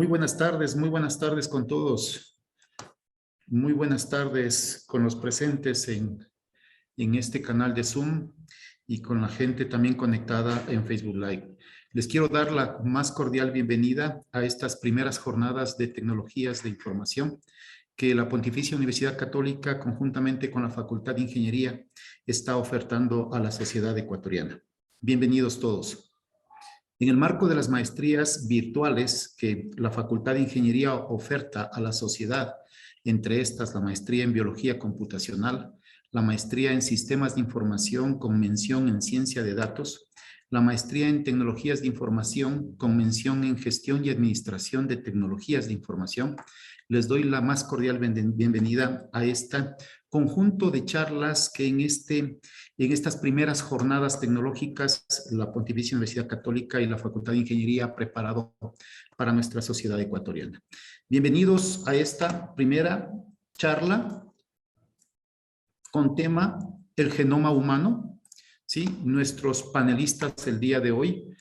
muy buenas tardes con todos. Muy buenas tardes con los presentes en este canal de Zoom y con la gente también conectada en Facebook Live. Les quiero dar la más cordial bienvenida a estas primeras jornadas de tecnologías de información que la Pontificia Universidad Católica, conjuntamente con la Facultad de Ingeniería, está ofertando a la sociedad ecuatoriana. Bienvenidos todos. En el marco de las maestrías virtuales que la Facultad de Ingeniería oferta a la sociedad, entre estas la maestría en Biología Computacional, la maestría en Sistemas de Información con mención en Ciencia de Datos, la maestría en Tecnologías de Información con mención en Gestión y Administración de Tecnologías de Información, les doy la más cordial bienvenida a este conjunto de charlas que en estas primeras jornadas tecnológicas la Pontificia Universidad Católica y la Facultad de Ingeniería ha preparado para nuestra sociedad ecuatoriana. Bienvenidos a esta primera charla con tema el genoma humano. ¿Sí? Nuestros panelistas el día de hoy.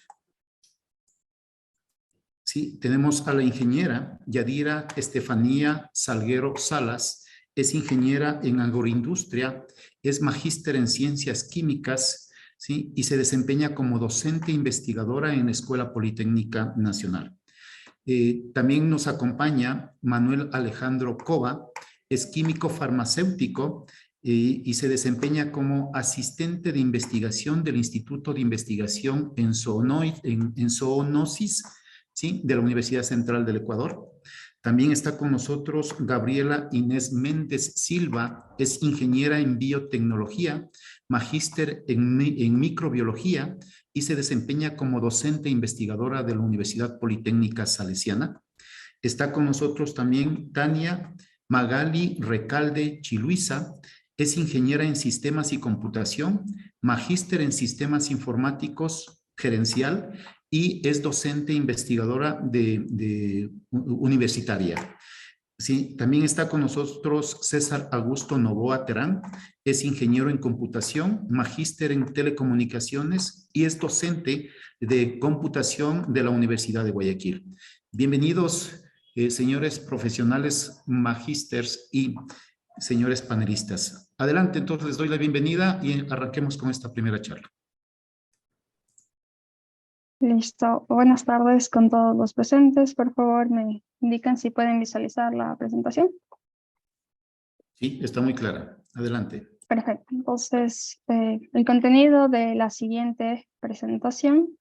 Sí, tenemos a la ingeniera Yadira Estefanía Salguero Salas, es ingeniera en agroindustria, es magíster en ciencias químicas, ¿sí? Y se desempeña como docente investigadora en la Escuela Politécnica Nacional. También nos acompaña Manuel Alejandro Cova, es químico farmacéutico y se desempeña como asistente de investigación del Instituto de Investigación en Zoonosis, ¿sí? De la Universidad Central del Ecuador. También está con nosotros Gabriela Inés Méndez Silva, es ingeniera en biotecnología, magíster en microbiología y se desempeña como docente investigadora de la Universidad Politécnica Salesiana. Está con nosotros también Tania Magali Recalde Chiluisa, es ingeniera en sistemas y computación, magíster en sistemas informáticos gerencial y es docente investigadora universitaria. Sí, también está con nosotros César Augusto Novoa Terán, es ingeniero en computación, magíster en telecomunicaciones y es docente de computación de la Universidad de Guayaquil. Bienvenidos, señores profesionales, magísters y señores panelistas. Adelante, entonces les doy la bienvenida y arranquemos con esta primera charla. Listo. Buenas tardes con todos los presentes. Por favor, me indican si pueden visualizar la presentación. Sí, está muy clara. Adelante. Perfecto. Entonces, el contenido de la siguiente presentación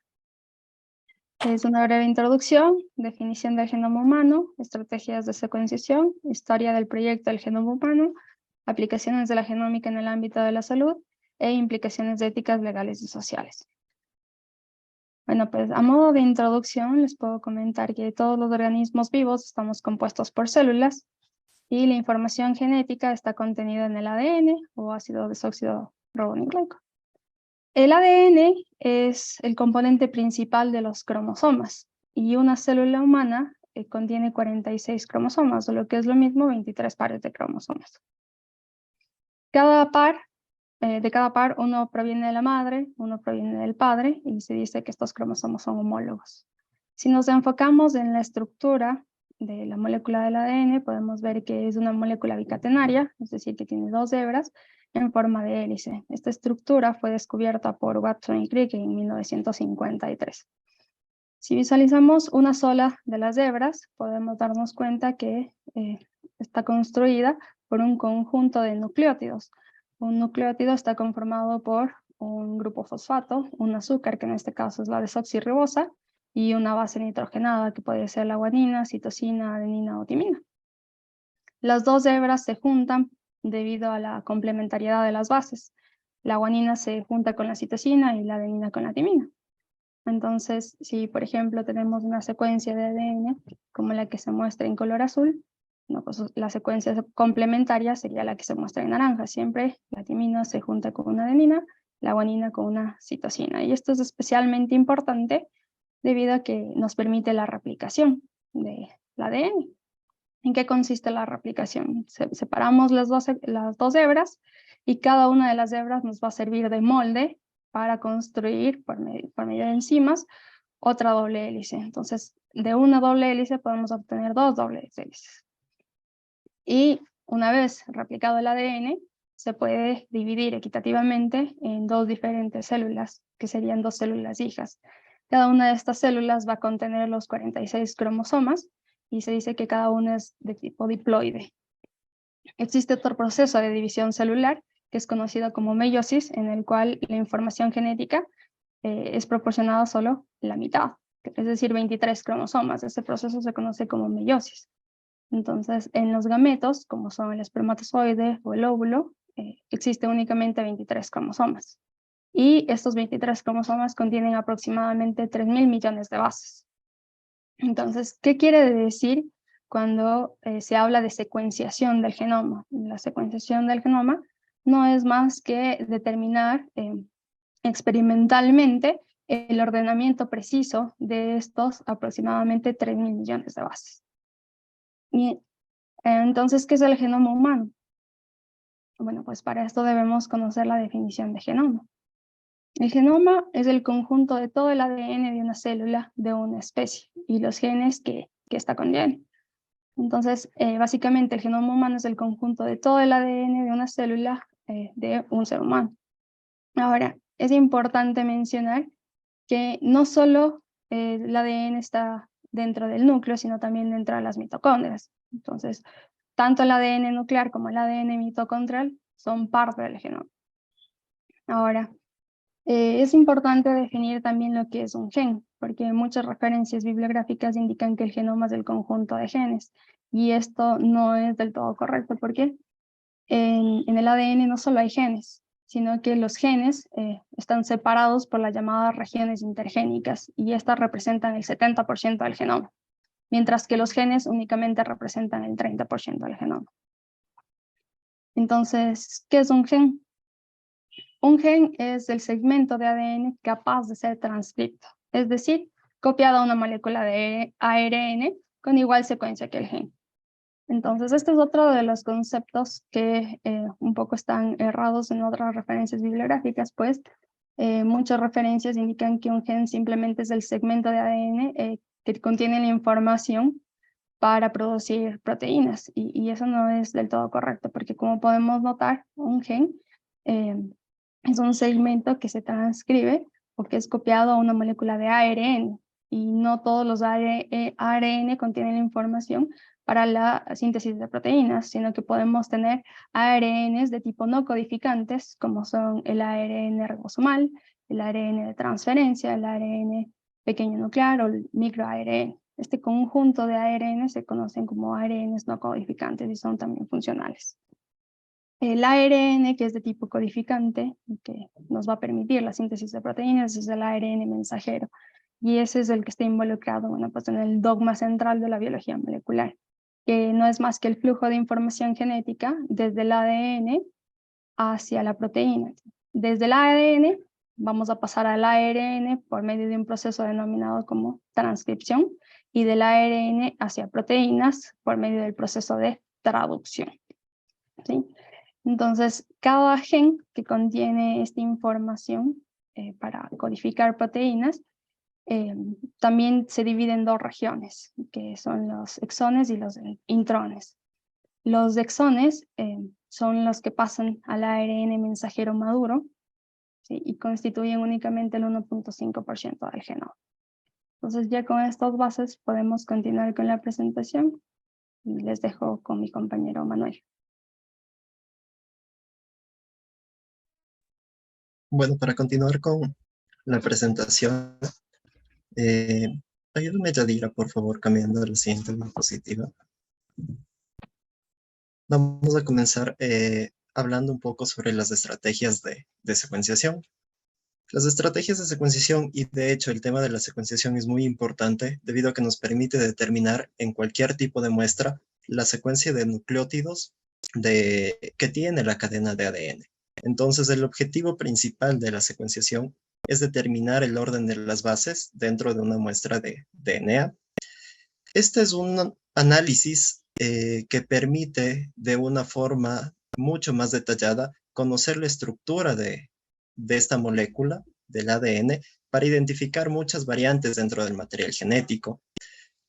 es una breve introducción, definición del genoma humano, estrategias de secuenciación, historia del proyecto del genoma humano, aplicaciones de la genómica en el ámbito de la salud e implicaciones éticas, legales y sociales. Bueno, pues a modo de introducción les puedo comentar que todos los organismos vivos estamos compuestos por células y la información genética está contenida en el ADN o ácido desóxido ribonucleico. El ADN es el componente principal de los cromosomas y una célula humana contiene 46 cromosomas, o lo que es lo mismo, 23 pares de cromosomas. De cada par, uno proviene de la madre, uno proviene del padre, y se dice que estos cromosomas son homólogos. Si nos enfocamos en la estructura de la molécula del ADN, podemos ver que es una molécula bicatenaria, es decir, que tiene dos hebras en forma de hélice. Esta estructura fue descubierta por Watson y Crick en 1953. Si visualizamos una sola de las hebras, podemos darnos cuenta que está construida por un conjunto de nucleótidos. Un nucleótido está conformado por un grupo fosfato, un azúcar, que en este caso es la desoxirribosa, y una base nitrogenada, que puede ser la guanina, citosina, adenina o timina. Las dos hebras se juntan debido a la complementariedad de las bases. La guanina se junta con la citosina y la adenina con la timina. Entonces, si por ejemplo tenemos una secuencia de ADN como la que se muestra en color azul, no, pues la secuencia complementaria sería la que se muestra en naranja. Siempre la timina se junta con una adenina, la guanina con una citosina. Y esto es especialmente importante debido a que nos permite la replicación del ADN. ¿En qué consiste la replicación? Separamos las dos hebras y cada una de las hebras nos va a servir de molde para construir, por medio de enzimas, otra doble hélice. Entonces, de una doble hélice podemos obtener 2 dobles hélices. Y una vez replicado el ADN, se puede dividir equitativamente en 2 diferentes células, que serían 2 células hijas. Cada una de estas células va a contener los 46 cromosomas y se dice que cada una es de tipo diploide. Existe otro proceso de división celular que es conocido como meiosis, en el cual la información genética es proporcionada solo la mitad, es decir, 23 cromosomas. Este proceso se conoce como meiosis. Entonces, en los gametos, como son el espermatozoide o el óvulo, existe únicamente 23 cromosomas. Y estos 23 cromosomas contienen aproximadamente 3.000 millones de bases. Entonces, ¿qué quiere decir cuando se habla de secuenciación del genoma? La secuenciación del genoma no es más que determinar experimentalmente el ordenamiento preciso de estos aproximadamente 3.000 millones de bases. Y entonces, ¿qué es el genoma humano? Bueno, pues para esto debemos conocer la definición de genoma. El genoma es el conjunto de todo el ADN de una célula de una especie y los genes que ésta contiene. Entonces, básicamente el genoma humano es el conjunto de todo el ADN de una célula de un ser humano. Ahora, es importante mencionar que no solo el ADN está dentro del núcleo, sino también dentro de las mitocondrias. Entonces, tanto el ADN nuclear como el ADN mitocondrial son parte del genoma. Ahora, es importante definir también lo que es un gen, porque muchas referencias bibliográficas indican que el genoma es el conjunto de genes, y esto no es del todo correcto, porque en el ADN no solo hay genes, sino que los genes están separados por las llamadas regiones intergénicas, y estas representan el 70% del genoma, mientras que los genes únicamente representan el 30% del genoma. Entonces, ¿qué es un gen? Un gen es el segmento de ADN capaz de ser transcripto, es decir, copiado a una molécula de ARN con igual secuencia que el gen. Entonces, este es otro de los conceptos que un poco están errados en otras referencias bibliográficas, pues muchas referencias indican que un gen simplemente es el segmento de ADN que contiene la información para producir proteínas, y eso no es del todo correcto, porque como podemos notar, un gen es un segmento que se transcribe o que es copiado a una molécula de ARN, y no todos los ARN contienen la información para la síntesis de proteínas, sino que podemos tener ARNs de tipo no codificantes, como son el ARN ribosomal, el ARN de transferencia, el ARN pequeño nuclear o el microARN. Este conjunto de ARN se conocen como ARNs no codificantes y son también funcionales. El ARN, que es de tipo codificante, que nos va a permitir la síntesis de proteínas, es el ARN mensajero. Y ese es el que está involucrado, bueno, pues en el dogma central de la biología molecular, que no es más que el flujo de información genética desde el ADN hacia la proteína. Desde el ADN vamos a pasar al ARN por medio de un proceso denominado como transcripción, y del ARN hacia proteínas por medio del proceso de traducción. ¿Sí? Entonces, cada gen que contiene esta información para codificar proteínas también se divide en 2 regiones, que son los exones y los intrones. Los exones son los que pasan al ARN mensajero maduro, ¿sí? Y constituyen únicamente el 1.5% del genoma. Entonces, ya con estas bases podemos continuar con la presentación. Les dejo con mi compañero Manuel. Bueno, para continuar con la presentación, ayúdame, Yadira, por favor, cambiando a la siguiente diapositiva. Vamos a comenzar hablando un poco sobre las estrategias de secuenciación. Las estrategias de secuenciación, y de hecho el tema de la secuenciación es muy importante debido a que nos permite determinar en cualquier tipo de muestra la secuencia de nucleótidos que tiene la cadena de ADN. Entonces, el objetivo principal de la secuenciación es determinar el orden de las bases dentro de una muestra de DNA. Este es un análisis que permite de una forma mucho más detallada conocer la estructura de esta molécula del ADN para identificar muchas variantes dentro del material genético.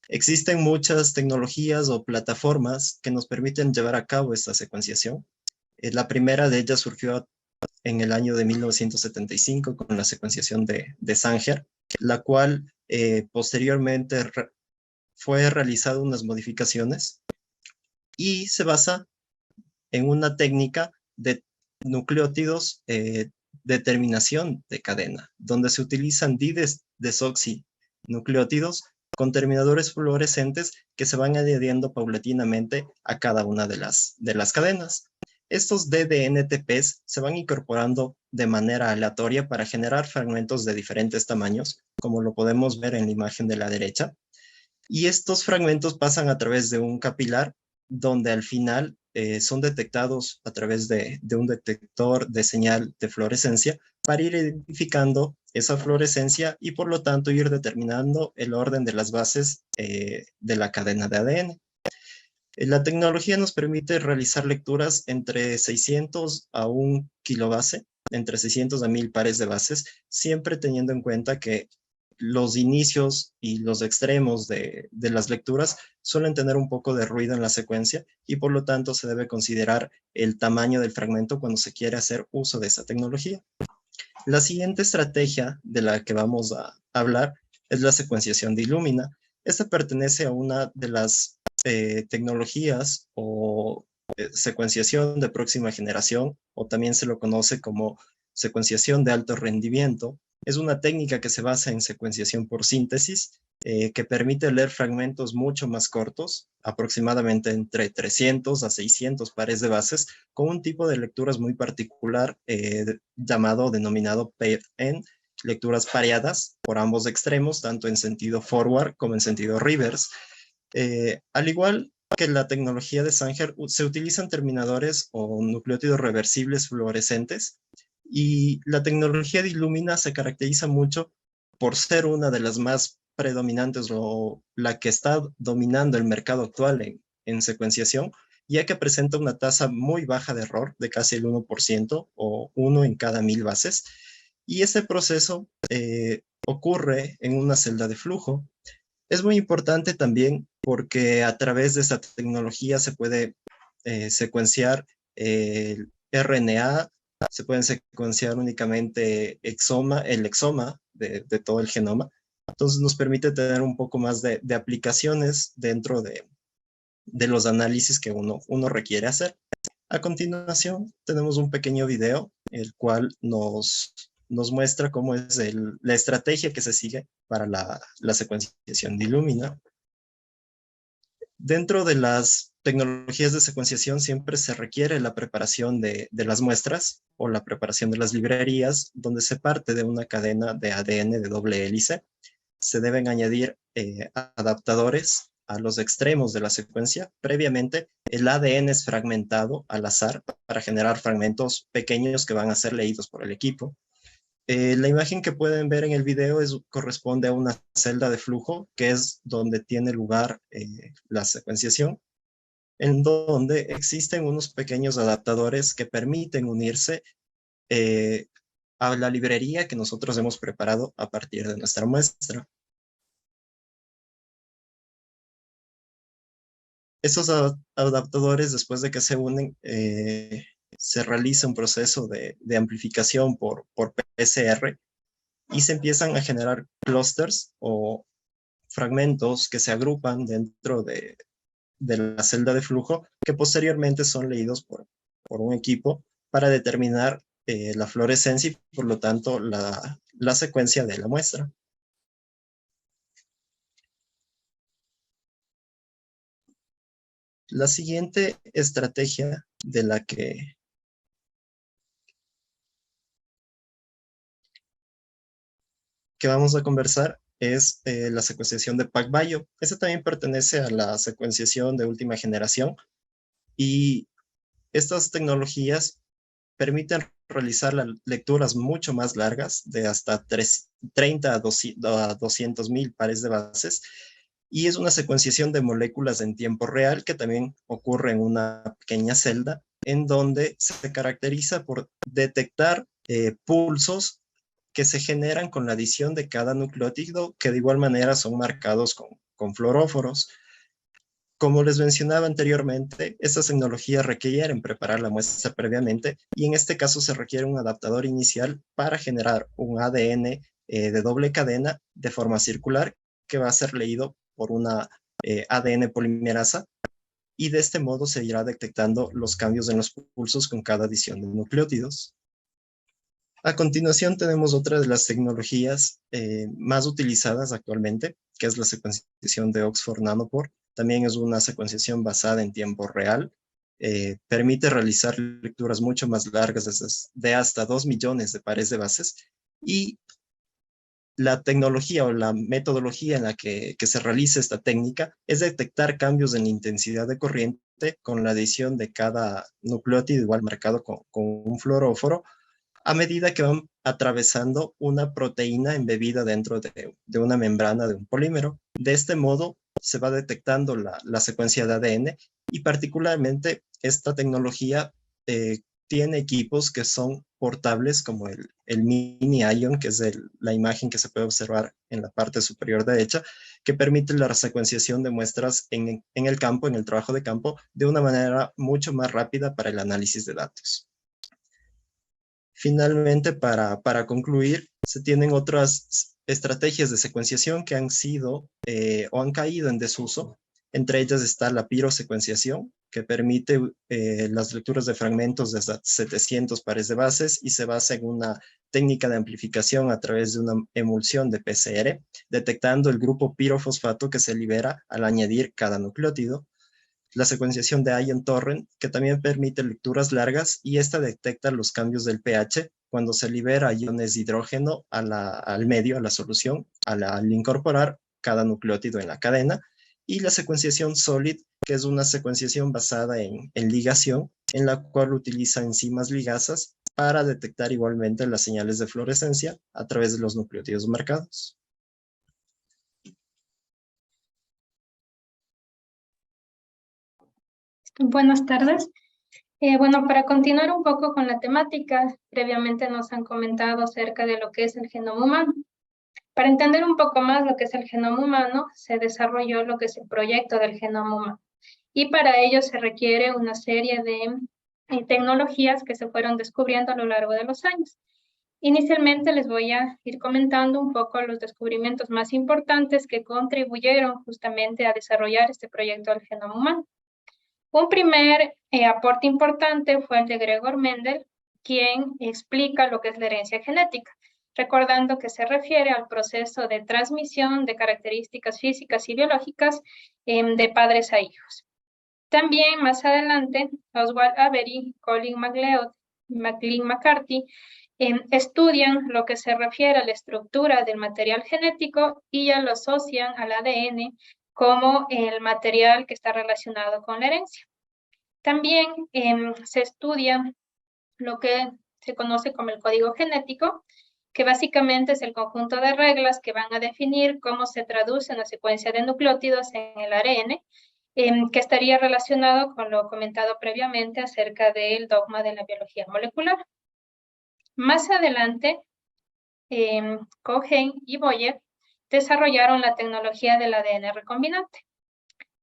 Existen muchas tecnologías o plataformas que nos permiten llevar a cabo esta secuenciación. La primera de ellas surgió en el año de 1975 con la secuenciación de Sanger, la cual posteriormente fue realizada unas modificaciones y se basa en una técnica de nucleótidos de terminación de cadena, donde se utilizan didesoxinucleótidos con terminadores fluorescentes que se van añadiendo paulatinamente a cada una de las cadenas. Estos DDNTPs se van incorporando de manera aleatoria para generar fragmentos de diferentes tamaños, como lo podemos ver en la imagen de la derecha. Y estos fragmentos pasan a través de un capilar, donde al final son detectados a través de un detector de señal de fluorescencia para ir identificando esa fluorescencia y por lo tanto ir determinando el orden de las bases de la cadena de ADN. La tecnología nos permite realizar lecturas entre 600 a 1 kilobase, entre 600 a 1000 pares de bases, siempre teniendo en cuenta que los inicios y los extremos de las lecturas suelen tener un poco de ruido en la secuencia y por lo tanto se debe considerar el tamaño del fragmento cuando se quiere hacer uso de esa tecnología. La siguiente estrategia de la que vamos a hablar es la secuenciación de Illumina. Esta pertenece a una de las tecnologías o secuenciación de próxima generación, o también se lo conoce como secuenciación de alto rendimiento. Es una técnica que se basa en secuenciación por síntesis, que permite leer fragmentos mucho más cortos, aproximadamente entre 300 a 600 pares de bases, con un tipo de lecturas muy particular denominado pair-end, lecturas pareadas por ambos extremos, tanto en sentido forward como en sentido reverse. Al igual que la tecnología de Sanger, se utilizan terminadores o nucleótidos reversibles fluorescentes, y la tecnología de Illumina se caracteriza mucho por ser una de las más predominantes o la que está dominando el mercado actual en secuenciación, ya que presenta una tasa muy baja de error de casi el 1% o 1 en cada 1000 bases. Y ese proceso ocurre en una celda de flujo. Es muy importante también porque a través de esta tecnología se puede secuenciar el RNA, se pueden secuenciar únicamente el exoma de todo el genoma. Entonces nos permite tener un poco más de aplicaciones dentro de los análisis que uno requiere hacer. A continuación tenemos un pequeño video, el cual nos muestra cómo es la estrategia que se sigue para la secuenciación de Illumina. Dentro de las tecnologías de secuenciación siempre se requiere la preparación de las muestras o la preparación de las librerías, donde se parte de una cadena de ADN de doble hélice. Se deben añadir adaptadores a los extremos de la secuencia. Previamente, el ADN es fragmentado al azar para generar fragmentos pequeños que van a ser leídos por el equipo. La imagen que pueden ver en el video corresponde a una celda de flujo, que es donde tiene lugar la secuenciación, en donde existen unos pequeños adaptadores que permiten unirse a la librería que nosotros hemos preparado a partir de nuestra muestra. Estos adaptadores, después de que se unen, se realiza un proceso de amplificación por PCR y se empiezan a generar clústeres o fragmentos que se agrupan dentro de la celda de flujo, que posteriormente son leídos por un equipo para determinar la fluorescencia y por lo tanto la secuencia de la muestra. La siguiente estrategia de la que vamos a conversar es la secuenciación de PacBio. Esta también pertenece a la secuenciación de última generación y estas tecnologías permiten realizar lecturas mucho más largas de hasta 30 a 200.000 pares de bases, y es una secuenciación de moléculas en tiempo real que también ocurre en una pequeña celda, en donde se caracteriza por detectar pulsos que se generan con la adición de cada nucleótido, que de igual manera son marcados con fluoróforos. Como les mencionaba anteriormente, estas tecnologías requieren preparar la muestra previamente y en este caso se requiere un adaptador inicial para generar un ADN de doble cadena de forma circular que va a ser leído por una ADN polimerasa y de este modo se irá detectando los cambios en los pulsos con cada adición de nucleótidos. A continuación tenemos otra de las tecnologías más utilizadas actualmente, que es la secuenciación de Oxford Nanopore. También es una secuenciación basada en tiempo real. Permite realizar lecturas mucho más largas de hasta 2 millones de pares de bases. Y la tecnología o la metodología en la que se realiza esta técnica es detectar cambios en la intensidad de corriente con la adición de cada nucleótido igual marcado con un fluoróforo a medida que van atravesando una proteína embebida dentro de una membrana de un polímero. De este modo se va detectando la secuencia de ADN y particularmente esta tecnología tiene equipos que son portables como el Mini Ion, que es la imagen que se puede observar en la parte superior derecha, que permite la secuenciación de muestras en el campo, en el trabajo de campo, de una manera mucho más rápida para el análisis de datos. Finalmente, para concluir, se tienen otras estrategias de secuenciación que han sido o han caído en desuso. Entre ellas está la pirosecuenciación, que permite las lecturas de fragmentos de hasta 700 pares de bases y se basa en una técnica de amplificación a través de una emulsión de PCR, detectando el grupo pirofosfato que se libera al añadir cada nucleótido. La secuenciación de Ion Torrent, que también permite lecturas largas y esta detecta los cambios del pH cuando se libera iones de hidrógeno al medio, a la solución, al incorporar cada nucleótido en la cadena. Y la secuenciación Solid, que es una secuenciación basada en ligación, en la cual utiliza enzimas ligasas para detectar igualmente las señales de fluorescencia a través de los nucleótidos marcados. Buenas tardes. Bueno, para continuar un poco con la temática, previamente nos han comentado acerca de lo que es el genoma humano. Para entender un poco más lo que es el genoma humano, se desarrolló lo que es el proyecto del genoma humano. Y para ello se requiere una serie de tecnologías que se fueron descubriendo a lo largo de los años. Inicialmente les voy a ir comentando un poco los descubrimientos más importantes que contribuyeron justamente a desarrollar este proyecto del genoma humano. Un primer aporte importante fue el de Gregor Mendel, quien explica lo que es la herencia genética, recordando que se refiere al proceso de transmisión de características físicas y biológicas de padres a hijos. También más adelante, Oswald Avery, Colin McCarthy estudian lo que se refiere a la estructura del material genético y ya lo asocian al ADN como el material que está relacionado con la herencia. También se estudia lo que se conoce como el código genético, que básicamente es el conjunto de reglas que van a definir cómo se traduce una secuencia de nucleótidos en el ARN, que estaría relacionado con lo comentado previamente acerca del dogma de la biología molecular. Más adelante, Cohen y Boyer desarrollaron la tecnología del ADN recombinante.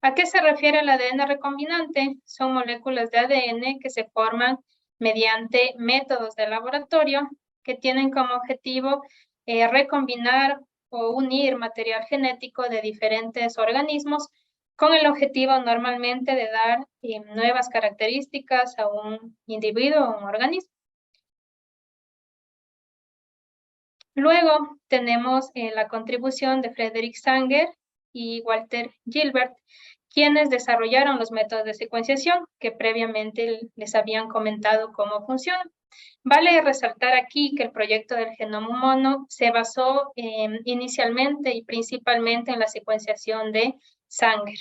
¿A qué se refiere el ADN recombinante? Son moléculas de ADN que se forman mediante métodos de laboratorio que tienen como objetivo recombinar o unir material genético de diferentes organismos con el objetivo normalmente de dar nuevas características a un individuo o un organismo. Luego tenemos la contribución de Frederick Sanger y Walter Gilbert, quienes desarrollaron los métodos de secuenciación que previamente les habían comentado cómo funcionan. Vale resaltar aquí que el proyecto del genoma humano se basó inicialmente y principalmente en la secuenciación de Sanger.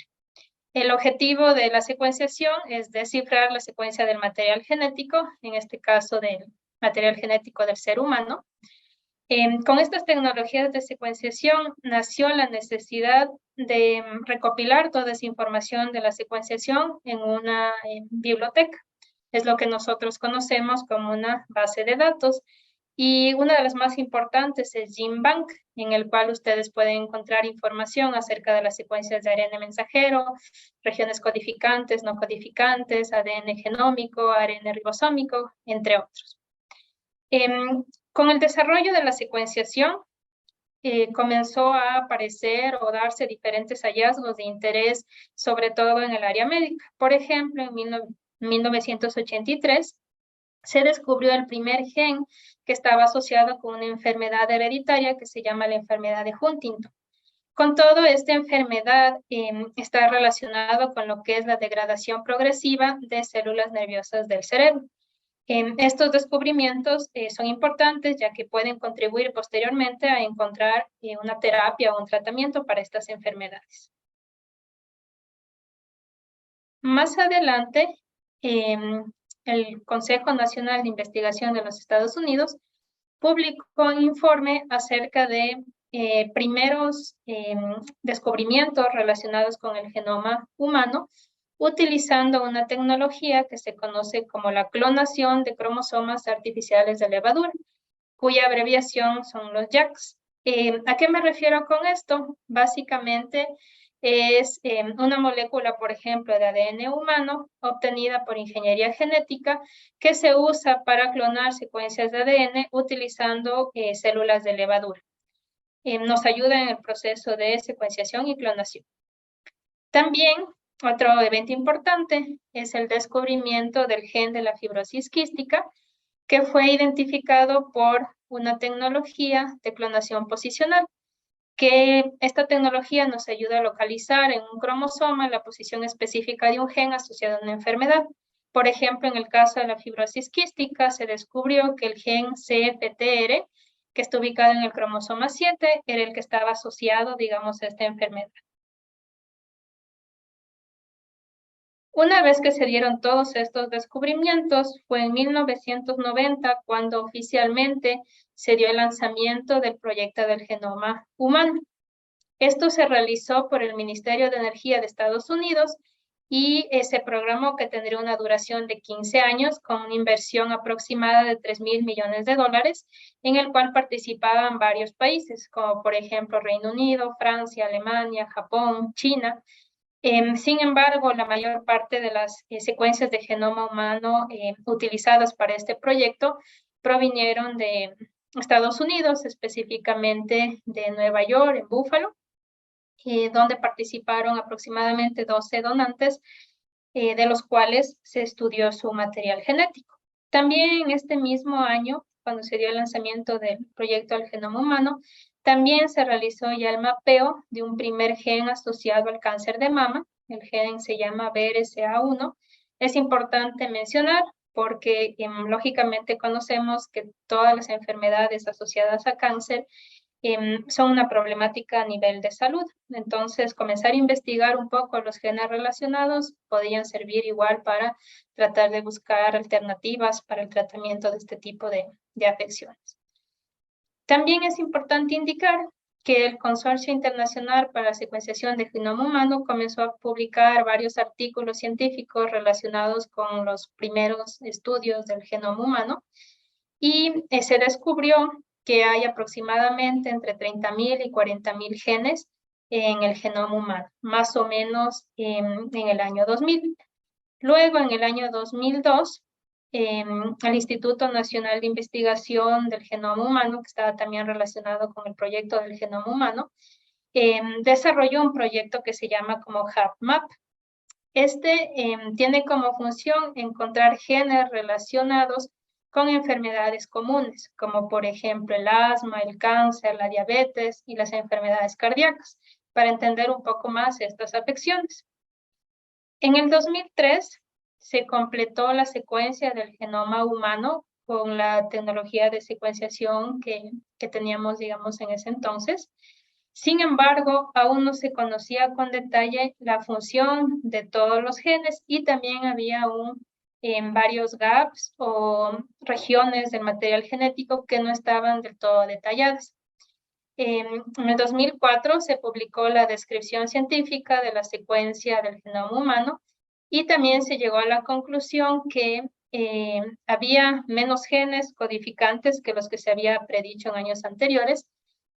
El objetivo de la secuenciación es descifrar la secuencia del material genético, en este caso del material genético del ser humano. Con estas tecnologías de secuenciación nació la necesidad de recopilar toda esa información de la secuenciación en una biblioteca. Es lo que nosotros conocemos como una base de datos. Y una de las más importantes es GenBank, en el cual ustedes pueden encontrar información acerca de las secuencias de ARN mensajero, regiones codificantes, no codificantes, ADN genómico, ARN ribosómico, entre otros. Con el desarrollo de la secuenciación, comenzó a aparecer o darse diferentes hallazgos de interés, sobre todo en el área médica. Por ejemplo, en 1983 se descubrió el primer gen que estaba asociado con una enfermedad hereditaria que se llama la enfermedad de Huntington. Con todo, esta enfermedad está relacionada con lo que es la degradación progresiva de células nerviosas del cerebro. Estos descubrimientos son importantes ya que pueden contribuir posteriormente a encontrar una terapia o un tratamiento para estas enfermedades. Más adelante, el Consejo Nacional de Investigación de los Estados Unidos publicó un informe acerca de primeros descubrimientos relacionados con el genoma humano, utilizando una tecnología que se conoce como la clonación de cromosomas artificiales de levadura, cuya abreviación son los JAKs. ¿A qué me refiero con esto? Básicamente es una molécula, por ejemplo, de ADN humano obtenida por ingeniería genética que se usa para clonar secuencias de ADN utilizando células de levadura. Nos ayuda en el proceso de secuenciación y clonación. También otro evento importante es el descubrimiento del gen de la fibrosis quística, que fue identificado por una tecnología de clonación posicional, que esta tecnología nos ayuda a localizar en un cromosoma la posición específica de un gen asociado a una enfermedad. Por ejemplo, en el caso de la fibrosis quística, se descubrió que el gen CFTR, que está ubicado en el cromosoma 7, era el que estaba asociado, digamos, a esta enfermedad. Una vez que se dieron todos estos descubrimientos, fue en 1990 cuando oficialmente se dio el lanzamiento del proyecto del genoma humano. Esto se realizó por el Ministerio de Energía de Estados Unidos y se programó que tendría una duración de 15 años con una inversión aproximada de $3.000 millones, en el cual participaban varios países, como por ejemplo Reino Unido, Francia, Alemania, Japón, China. Sin embargo, la mayor parte de las secuencias de genoma humano utilizadas para este proyecto provinieron de Estados Unidos, específicamente de Nueva York, en Buffalo, donde participaron aproximadamente 12 donantes, de los cuales se estudió su material genético. También en este mismo año, cuando se dio el lanzamiento del proyecto del genoma humano, también se realizó ya el mapeo de un primer gen asociado al cáncer de mama. El gen se llama BRCA1. Es importante mencionar porque lógicamente conocemos que todas las enfermedades asociadas a cáncer son una problemática a nivel de salud. Entonces, comenzar a investigar un poco los genes relacionados podrían servir igual para tratar de buscar alternativas para el tratamiento de este tipo de afecciones. También es importante indicar que el Consorcio Internacional para la Secuenciación del Genoma Humano comenzó a publicar varios artículos científicos relacionados con los primeros estudios del genoma humano y se descubrió que hay aproximadamente entre 30.000 y 40.000 genes en el genoma humano, más o menos en el año 2000. Luego, en el año 2002, el Instituto Nacional de Investigación del Genoma Humano, que estaba también relacionado con el proyecto del genoma humano, desarrolló un proyecto que se llama como HapMap. Este tiene como función encontrar genes relacionados con enfermedades comunes, como por ejemplo el asma, el cáncer, la diabetes y las enfermedades cardíacas, para entender un poco más estas afecciones. En el 2003 se completó la secuencia del genoma humano con la tecnología de secuenciación que teníamos, digamos, en ese entonces. Sin embargo, aún no se conocía con detalle la función de todos los genes y también había varios gaps o regiones del material genético que no estaban del todo detalladas. En el 2004 se publicó la descripción científica de la secuencia del genoma humano y también se llegó a la conclusión que había menos genes codificantes que los que se había predicho en años anteriores.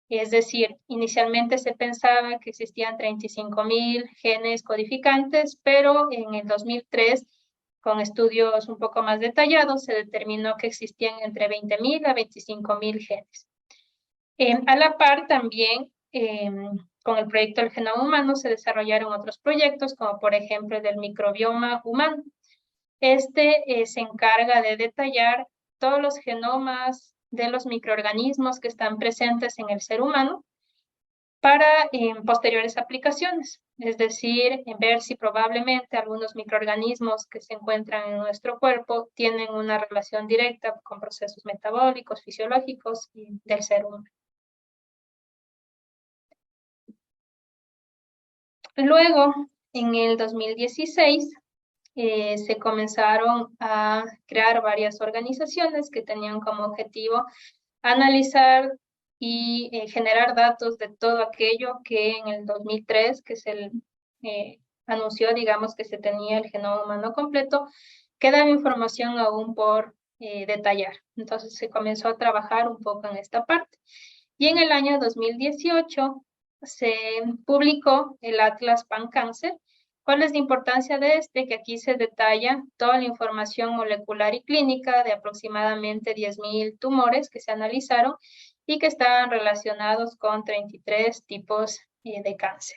Es decir, inicialmente se pensaba que existían 35.000 genes codificantes, pero en el 2003, con estudios un poco más detallados, se determinó que existían entre 20.000 a 25.000 genes. A la par también, con el proyecto del genoma humano se desarrollaron otros proyectos, como por ejemplo el del microbioma humano. Este se encarga de detallar todos los genomas de los microorganismos que están presentes en el ser humano para posteriores aplicaciones, es decir, ver si probablemente algunos microorganismos que se encuentran en nuestro cuerpo tienen una relación directa con procesos metabólicos, fisiológicos del ser humano. Luego, en el 2016, se comenzaron a crear varias organizaciones que tenían como objetivo analizar y generar datos de todo aquello que en el 2003, que se anunció, digamos, que se tenía el genoma humano completo, quedaba información aún por detallar. Entonces se comenzó a trabajar un poco en esta parte. Y en el año 2018 se publicó el Atlas Pan-Cáncer. ¿Cuál es la importancia de este? Que aquí se detalla toda la información molecular y clínica de aproximadamente 10.000 tumores que se analizaron y que estaban relacionados con 33 tipos de cáncer.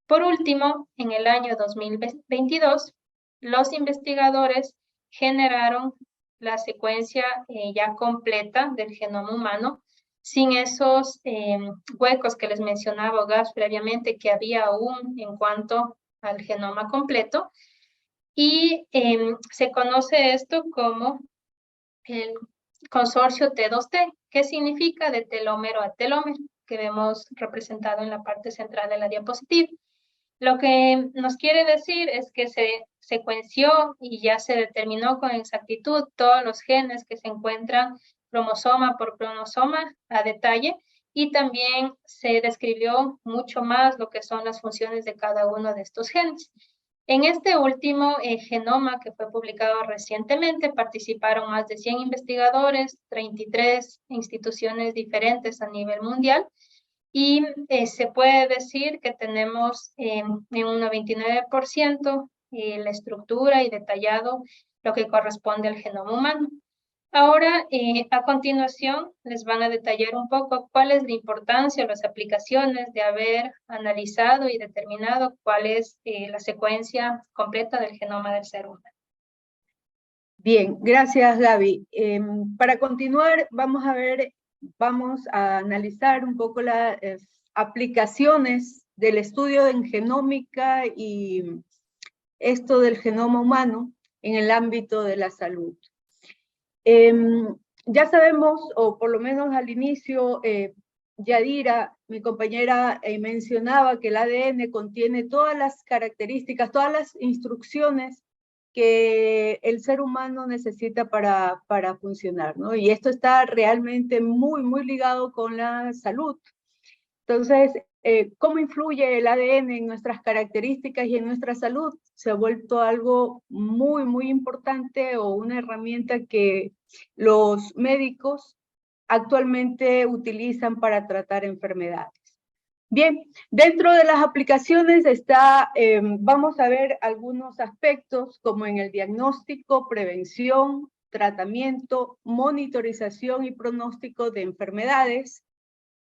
Por último, en el año 2022, los investigadores generaron la secuencia ya completa del genoma humano, sin esos huecos que les mencionaba Gas previamente que había aún en cuanto al genoma completo, y se conoce esto como el consorcio T2T, que significa de telómero a telómero, que vemos representado en la parte central de la diapositiva. Lo que nos quiere decir es que se secuenció y ya se determinó con exactitud todos los genes que se encuentran cromosoma por cromosoma a detalle, y también se describió mucho más lo que son las funciones de cada uno de estos genes. En este último genoma que fue publicado recientemente participaron más de 100 investigadores, 33 instituciones diferentes a nivel mundial, y se puede decir que tenemos en un 99% la estructura y detallado lo que corresponde al genoma humano. Ahora, a continuación, les van a detallar un poco cuál es la importancia o las aplicaciones de haber analizado y determinado cuál es la secuencia completa del genoma del ser humano. Bien, gracias Gaby. Para continuar, vamos a analizar un poco las aplicaciones del estudio en genómica y esto del genoma humano en el ámbito de la salud. Ya sabemos, o por lo menos al inicio, Yadira, mi compañera, mencionaba que el ADN contiene todas las características, todas las instrucciones que el ser humano necesita para funcionar, ¿no? Y esto está realmente muy, muy ligado con la salud. Entonces, ¿cómo influye el ADN en nuestras características y en nuestra salud? Se ha vuelto algo muy, muy importante, o una herramienta que los médicos actualmente utilizan para tratar enfermedades. Bien, dentro de las aplicaciones vamos a ver algunos aspectos como en el diagnóstico, prevención, tratamiento, monitorización y pronóstico de enfermedades,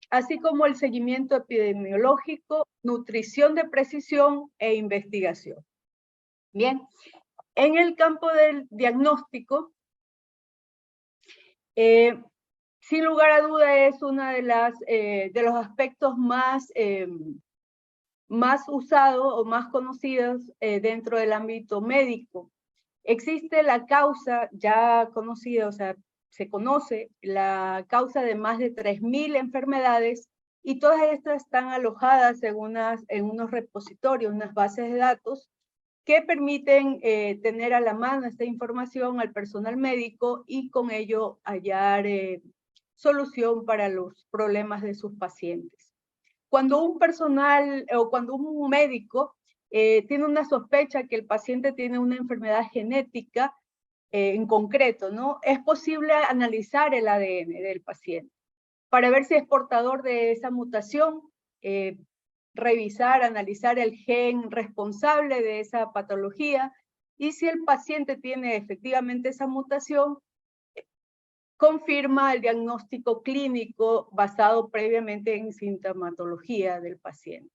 así como el seguimiento epidemiológico, nutrición de precisión e investigación. Bien, en el campo del diagnóstico, sin lugar a duda es uno de los aspectos más usados o más conocidos dentro del ámbito médico. Existe la causa ya conocida, o sea, se conoce la causa de más de 3.000 enfermedades, y todas estas están alojadas en unos repositorios, unas bases de datos que permiten tener a la mano esta información al personal médico y con ello hallar solución para los problemas de sus pacientes. Cuando un personal o cuando un médico tiene una sospecha que el paciente tiene una enfermedad genética, en concreto, ¿no? Es posible analizar el ADN del paciente para ver si es portador de esa mutación, revisar, analizar el gen responsable de esa patología, y si el paciente tiene efectivamente esa mutación, confirma el diagnóstico clínico basado previamente en sintomatología del paciente.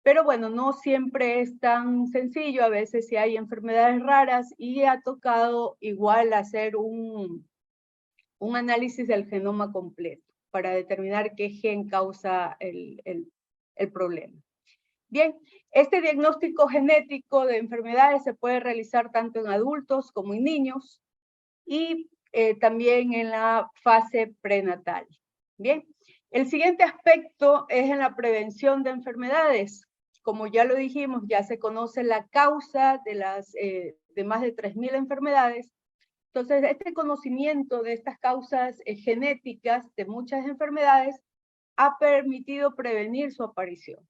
Pero bueno, no siempre es tan sencillo, a veces sí hay enfermedades raras y ha tocado igual hacer un análisis del genoma completo para determinar qué gen causa el problema. Bien, este diagnóstico genético de enfermedades se puede realizar tanto en adultos como en niños y también en la fase prenatal. Bien, el siguiente aspecto es en la prevención de enfermedades. Como ya lo dijimos, ya se conoce la causa de más de 3.000 enfermedades. Entonces, este conocimiento de estas causas genéticas de muchas enfermedades ha permitido prevenir su aparición,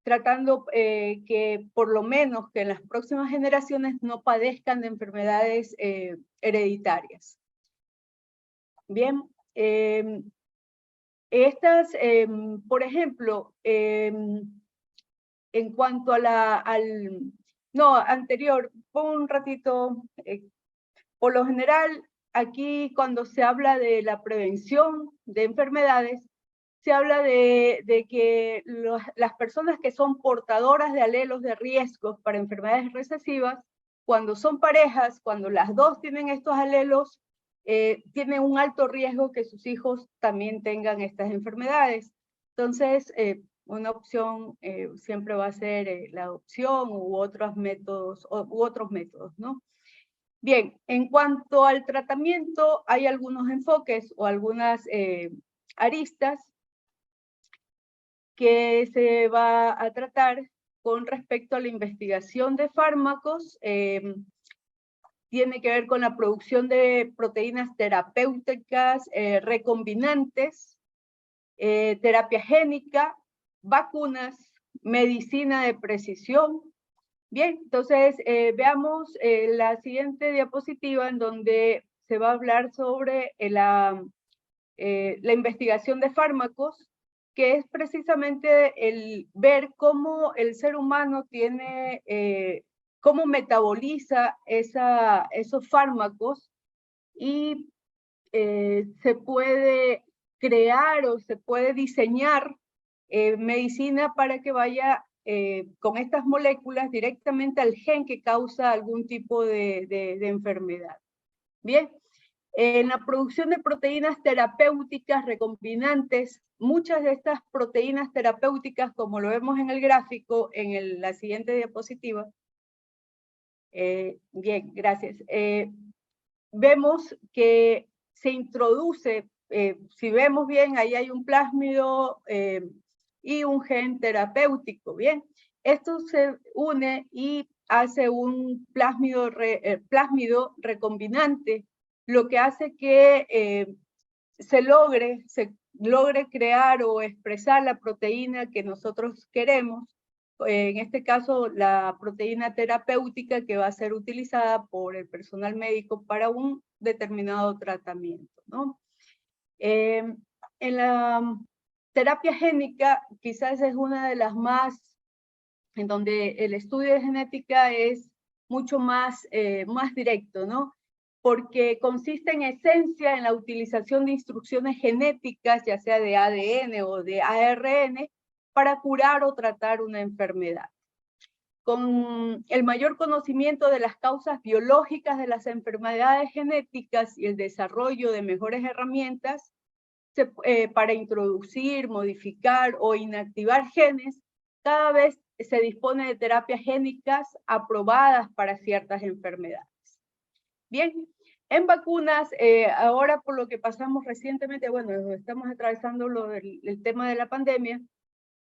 tratando que por lo menos que en las próximas generaciones no padezcan de enfermedades hereditarias. Bien, por ejemplo, en cuanto a anterior, un ratito, por lo general, aquí cuando se habla de la prevención de enfermedades, se habla de que las personas que son portadoras de alelos de riesgo para enfermedades recesivas, cuando son parejas, cuando las dos tienen estos alelos, tienen un alto riesgo que sus hijos también tengan estas enfermedades. Entonces, una opción siempre va a ser la adopción u otros métodos, ¿no? Bien, en cuanto al tratamiento, hay algunos enfoques o algunas aristas que se va a tratar con respecto a la investigación de fármacos. Tiene que ver con la producción de proteínas terapéuticas recombinantes, terapia génica, vacunas, medicina de precisión. Bien, entonces veamos la siguiente diapositiva en donde se va a hablar sobre la investigación de fármacos, que es precisamente el ver cómo el ser humano tiene, cómo metaboliza esos fármacos y se puede crear o se puede diseñar medicina para que vaya con estas moléculas directamente al gen que causa algún tipo de enfermedad. Bien, en la producción de proteínas terapéuticas recombinantes, muchas de estas proteínas terapéuticas, como lo vemos en el gráfico, en la siguiente diapositiva. Bien, gracias. Vemos que se introduce, si vemos bien, ahí hay un plásmido y un gen terapéutico, ¿bien? Esto se une y hace un plásmido recombinante, lo que hace que se logre crear o expresar la proteína que nosotros queremos, en este caso la proteína terapéutica que va a ser utilizada por el personal médico para un determinado tratamiento, ¿no? En la terapia génica quizás es una de las más, en donde el estudio de genética es mucho más directo, ¿no? Porque consiste en esencia en la utilización de instrucciones genéticas, ya sea de ADN o de ARN, para curar o tratar una enfermedad. Con el mayor conocimiento de las causas biológicas de las enfermedades genéticas y el desarrollo de mejores herramientas para introducir, modificar o inactivar genes, cada vez se dispone de terapias génicas aprobadas para ciertas enfermedades. Bien, en vacunas, ahora por lo que pasamos recientemente, bueno, estamos atravesando el tema de la pandemia,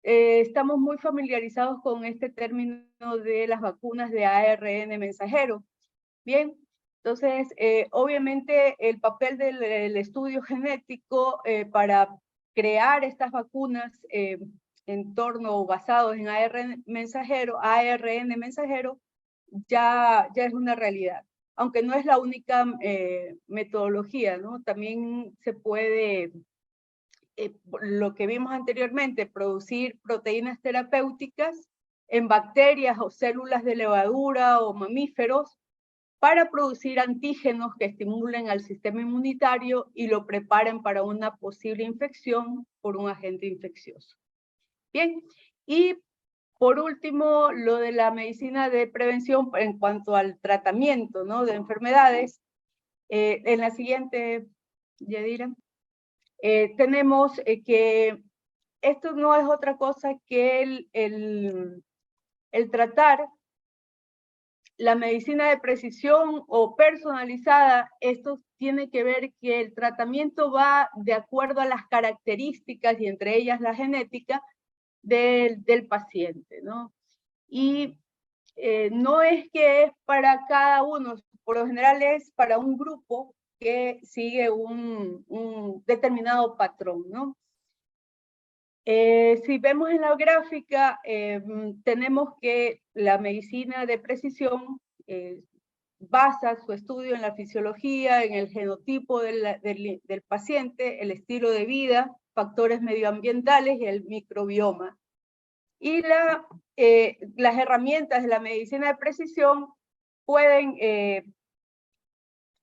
estamos muy familiarizados con este término de las vacunas de ARN mensajero. Bien, entonces, obviamente el papel del estudio genético para crear estas vacunas en torno o basados en ARN mensajero, ya es una realidad. aunque no es la única metodología, ¿no? También se puede, lo que vimos anteriormente, producir proteínas terapéuticas en bacterias o células de levadura o mamíferos para producir antígenos que estimulen al sistema inmunitario y lo preparen para una posible infección por un agente infeccioso. Bien, y por último, lo de la medicina de prevención en cuanto al tratamiento, ¿no?, de enfermedades. En la siguiente, Yadira, tenemos que esto no es otra cosa que el tratar la medicina de precisión o personalizada. Esto tiene que ver que el tratamiento va de acuerdo a las características y entre ellas la genética del paciente, ¿no? Y no es que es para cada uno, por lo general es para un grupo que sigue un determinado patrón, ¿no? Si vemos en la gráfica, tenemos que la medicina de precisión basa su estudio en la fisiología, en el genotipo del paciente, el estilo de vida, factores medioambientales y el microbioma. Y las herramientas de la medicina de precisión pueden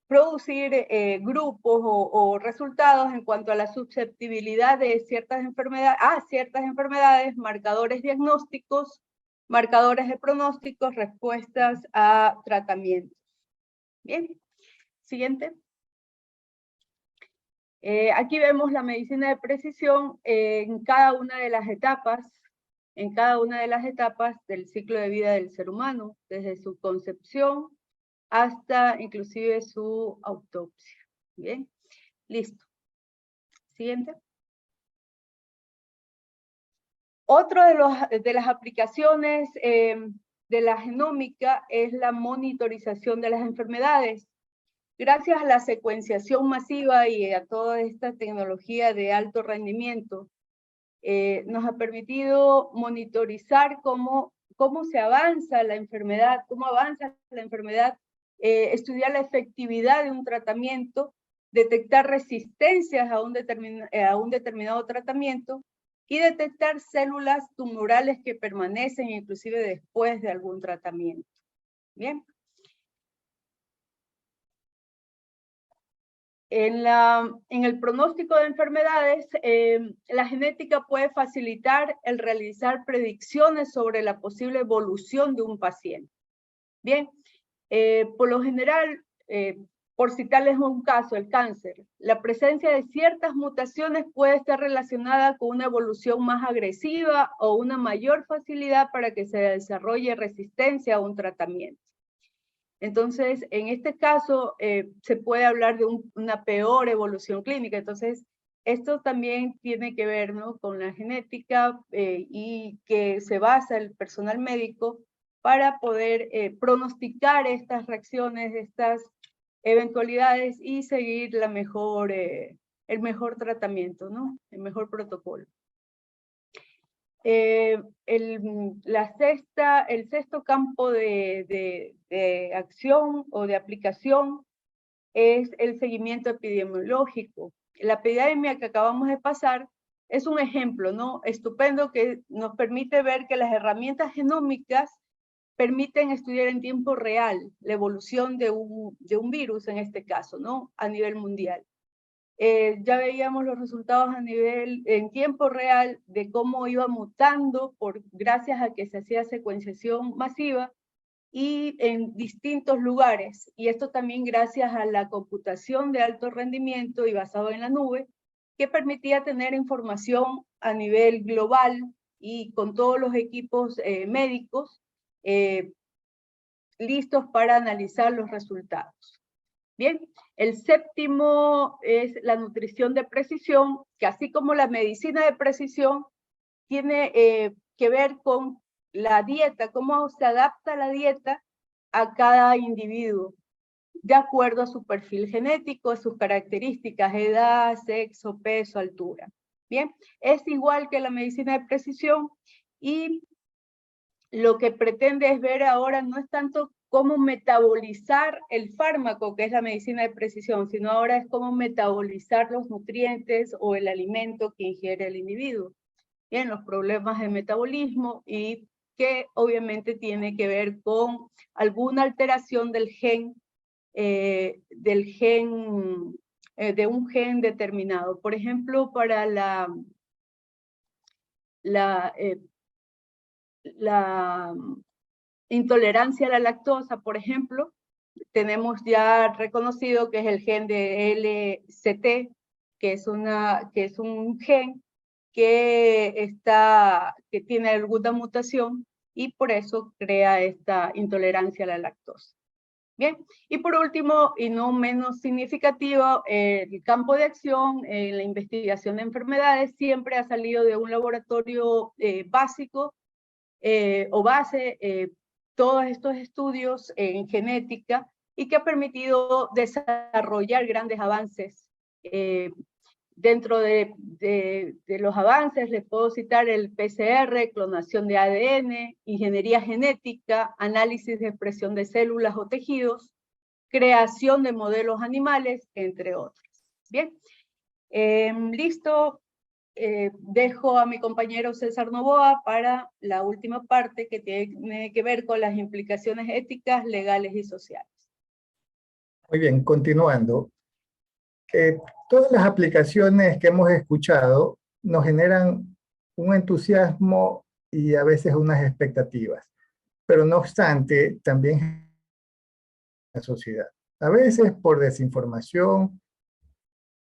producir grupos o resultados en cuanto a la susceptibilidad de ciertas enfermedades, marcadores diagnósticos, marcadores de pronósticos, respuestas a tratamientos. Bien, siguiente. Aquí vemos la medicina de precisión en cada una de las etapas del ciclo de vida del ser humano, desde su concepción hasta inclusive su autopsia. Bien, listo. Siguiente. Otro de las aplicaciones de la genómica es la monitorización de las enfermedades. Gracias a la secuenciación masiva y a toda esta tecnología de alto rendimiento, nos ha permitido monitorizar cómo se avanza la enfermedad, estudiar la efectividad de un tratamiento, detectar resistencias a un determinado tratamiento y detectar células tumorales que permanecen inclusive después de algún tratamiento. Bien. En el pronóstico de enfermedades, la genética puede facilitar el realizar predicciones sobre la posible evolución de un paciente. Bien, por lo general, por citarles un caso, el cáncer, la presencia de ciertas mutaciones puede estar relacionada con una evolución más agresiva o una mayor facilidad para que se desarrolle resistencia a un tratamiento. Entonces, en este caso, se puede hablar de una peor evolución clínica. Entonces, esto también tiene que ver, ¿no?, con la genética y que se basa el personal médico para poder pronosticar estas reacciones, estas eventualidades y seguir el mejor tratamiento, ¿no?, el mejor protocolo. El sexto campo de acción o de aplicación es el seguimiento epidemiológico. La epidemia que acabamos de pasar es un ejemplo, ¿no?, estupendo, que nos permite ver que las herramientas genómicas permiten estudiar en tiempo real la evolución de un virus, en este caso, ¿no?, a nivel mundial. Ya veíamos los resultados en tiempo real de cómo iba mutando gracias a que se hacía secuenciación masiva y en distintos lugares. Y esto también gracias a la computación de alto rendimiento y basado en la nube, que permitía tener información a nivel global y con todos los equipos médicos listos para analizar los resultados. Bien, el séptimo es la nutrición de precisión, que así como la medicina de precisión, tiene que ver con la dieta, cómo se adapta la dieta a cada individuo, de acuerdo a su perfil genético, a sus características, edad, sexo, peso, altura. Bien, es igual que la medicina de precisión y lo que pretende es ver ahora no es tanto cómo metabolizar el fármaco, que es la medicina de precisión, sino ahora es cómo metabolizar los nutrientes o el alimento que ingiere el individuo. Bien, los problemas de metabolismo y que obviamente tiene que ver con alguna alteración del gen, de un gen determinado. Por ejemplo, para la intolerancia a la lactosa, por ejemplo, tenemos ya reconocido que es el gen de LCT, que es un gen que tiene alguna mutación y por eso crea esta intolerancia a la lactosa. Bien, y por último, y no menos significativo, el campo de acción en la investigación de enfermedades siempre ha salido de un laboratorio básico o base, todos estos estudios en genética y que ha permitido desarrollar grandes avances. Dentro de los avances les puedo citar el PCR, clonación de ADN, ingeniería genética, análisis de expresión de células o tejidos, creación de modelos animales, entre otros. Bien, listo. Dejo a mi compañero César Novoa para la última parte que tiene que ver con las implicaciones éticas, legales y sociales. Muy bien, continuando. Todas las aplicaciones que hemos escuchado nos generan un entusiasmo y a veces unas expectativas, pero no obstante, también la sociedad. A veces por desinformación,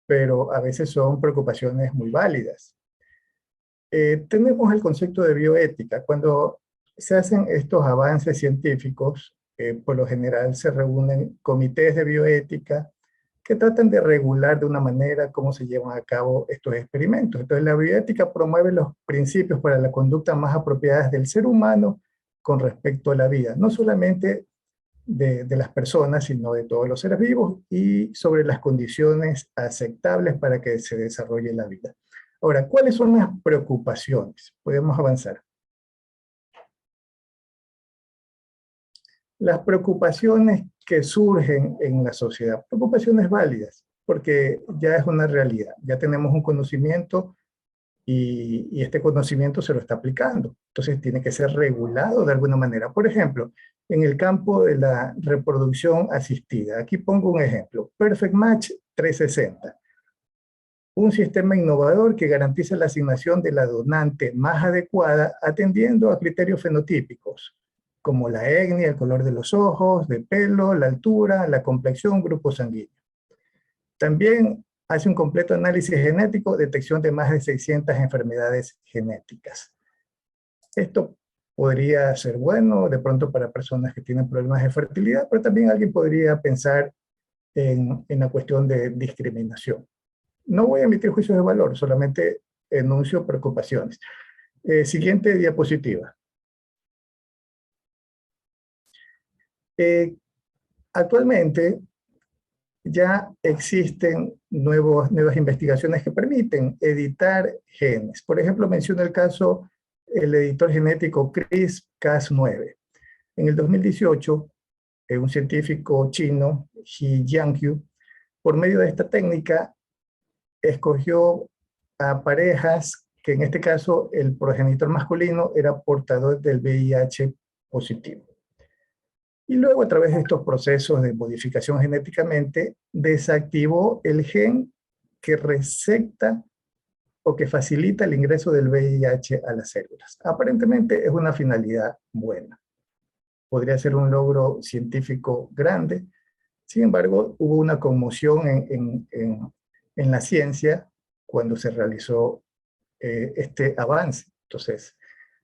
pero a veces son preocupaciones muy válidas. Tenemos el concepto de bioética. Cuando se hacen estos avances científicos, por lo general se reúnen comités de bioética que tratan de regular de una manera cómo se llevan a cabo estos experimentos. Entonces la bioética promueve los principios para la conducta más apropiadas del ser humano con respecto a la vida, no solamente de las personas, sino de todos los seres vivos y sobre las condiciones aceptables para que se desarrolle la vida. Ahora, ¿cuáles son las preocupaciones? Podemos avanzar. Las preocupaciones que surgen en la sociedad, preocupaciones válidas, porque ya es una realidad, ya tenemos un conocimiento y este conocimiento se lo está aplicando. Entonces tiene que ser regulado de alguna manera. Por ejemplo, en el campo de la reproducción asistida, aquí pongo un ejemplo, Perfect Match 360. Un sistema innovador que garantiza la asignación de la donante más adecuada atendiendo a criterios fenotípicos, como la etnia, el color de los ojos, de pelo, la altura, la complexión, grupo sanguíneo. También hace un completo análisis genético, detección de más de 600 enfermedades genéticas. Esto podría ser bueno de pronto para personas que tienen problemas de fertilidad, pero también alguien podría pensar en la cuestión de discriminación. No voy a emitir juicios de valor, solamente enuncio preocupaciones. Siguiente diapositiva. Actualmente ya existen nuevas investigaciones que permiten editar genes. Por ejemplo, menciono el caso el editor genético CRISPR-Cas9. En el 2018, un científico chino, He Jiankui, por medio de esta técnica, escogió a parejas que en este caso el progenitor masculino era portador del VIH positivo. Y luego a través de estos procesos de modificación genéticamente desactivó el gen que receta o que facilita el ingreso del VIH a las células. Aparentemente es una finalidad buena. Podría ser un logro científico grande. Sin embargo, hubo una conmoción en la ciencia cuando se realizó este avance. Entonces,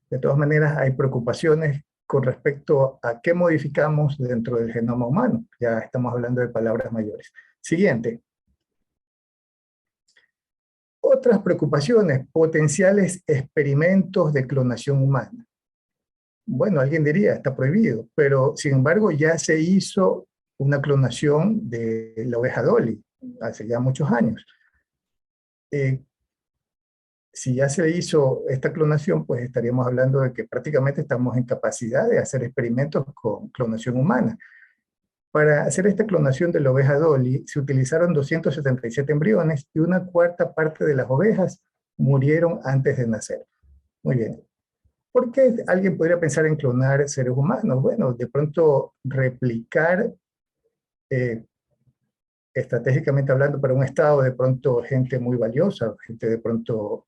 de todas maneras, hay preocupaciones con respecto a qué modificamos dentro del genoma humano. Ya estamos hablando de palabras mayores. Siguiente. Otras preocupaciones, potenciales experimentos de clonación humana. Bueno, alguien diría, está prohibido, pero sin embargo ya se hizo una clonación de la oveja Dolly hace ya muchos años. si ya se hizo esta clonación, pues estaríamos hablando de que prácticamente estamos en capacidad de hacer experimentos con clonación humana. Para hacer esta clonación de la oveja Dolly, se utilizaron 277 embriones y una cuarta parte de las ovejas murieron antes de nacer. Muy bien. ¿Por qué alguien podría pensar en clonar seres humanos? Bueno, de pronto replicar, estratégicamente hablando, para un Estado, de pronto gente muy valiosa, gente de pronto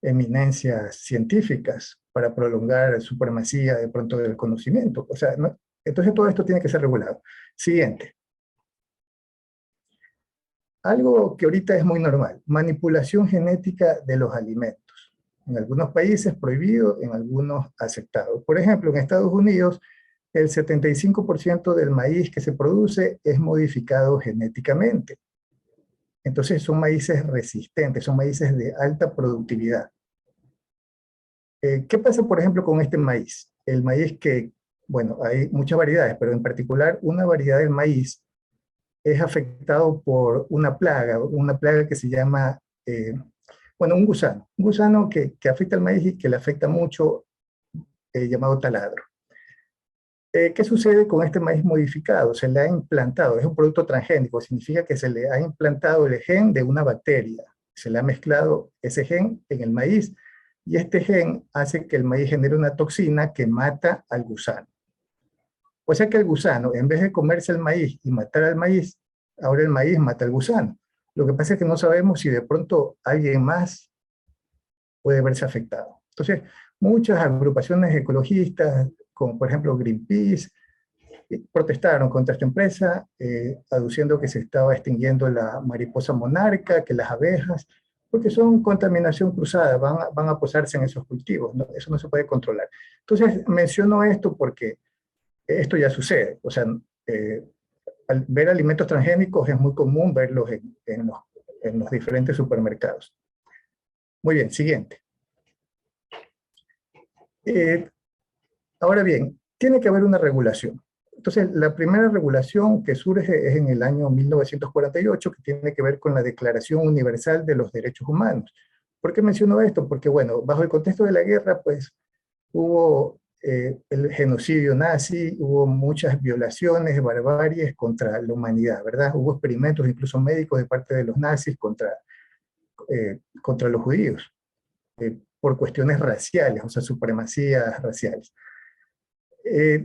eminencias científicas, para prolongar supremacía de pronto del conocimiento. O sea, ¿no? Entonces todo esto tiene que ser regulado. Siguiente. Algo que ahorita es muy normal, manipulación genética de los alimentos. En algunos países prohibido, en algunos aceptado. Por ejemplo, en Estados Unidos, el 75% del maíz que se produce es modificado genéticamente. Entonces son maíces resistentes, son maíces de alta productividad. ¿Qué pasa, por ejemplo, con este maíz? El maíz que, bueno, hay muchas variedades, pero en particular una variedad del maíz es afectado por una plaga que se llama, bueno, un gusano que afecta al maíz y que le afecta mucho, llamado taladro. ¿Qué sucede con este maíz modificado? Se le ha implantado, es un producto transgénico, significa que se le ha implantado el gen de una bacteria, se le ha mezclado ese gen en el maíz, y este gen hace que el maíz genere una toxina que mata al gusano. O sea que el gusano, en vez de comerse el maíz y matar al maíz, ahora el maíz mata al gusano. Lo que pasa es que no sabemos si de pronto alguien más puede verse afectado. Entonces, muchas agrupaciones ecologistas, como por ejemplo Greenpeace, protestaron contra esta empresa, aduciendo que se estaba extinguiendo la mariposa monarca, que las abejas, porque son contaminación cruzada, van a posarse en esos cultivos, ¿no? Eso no se puede controlar. Entonces, menciono esto porque esto ya sucede. O sea, al ver alimentos transgénicos es muy común verlos en los diferentes supermercados. Muy bien, siguiente. Ahora bien, tiene que haber una regulación. Entonces, la primera regulación que surge es en el año 1948, que tiene que ver con la Declaración Universal de los Derechos Humanos. ¿Por qué menciono esto? Porque, bueno, bajo el contexto de la guerra, pues, hubo el genocidio nazi, hubo muchas violaciones, barbaries contra la humanidad, ¿verdad? Hubo experimentos, incluso médicos, de parte de los nazis contra los judíos, por cuestiones raciales, o sea, supremacías raciales.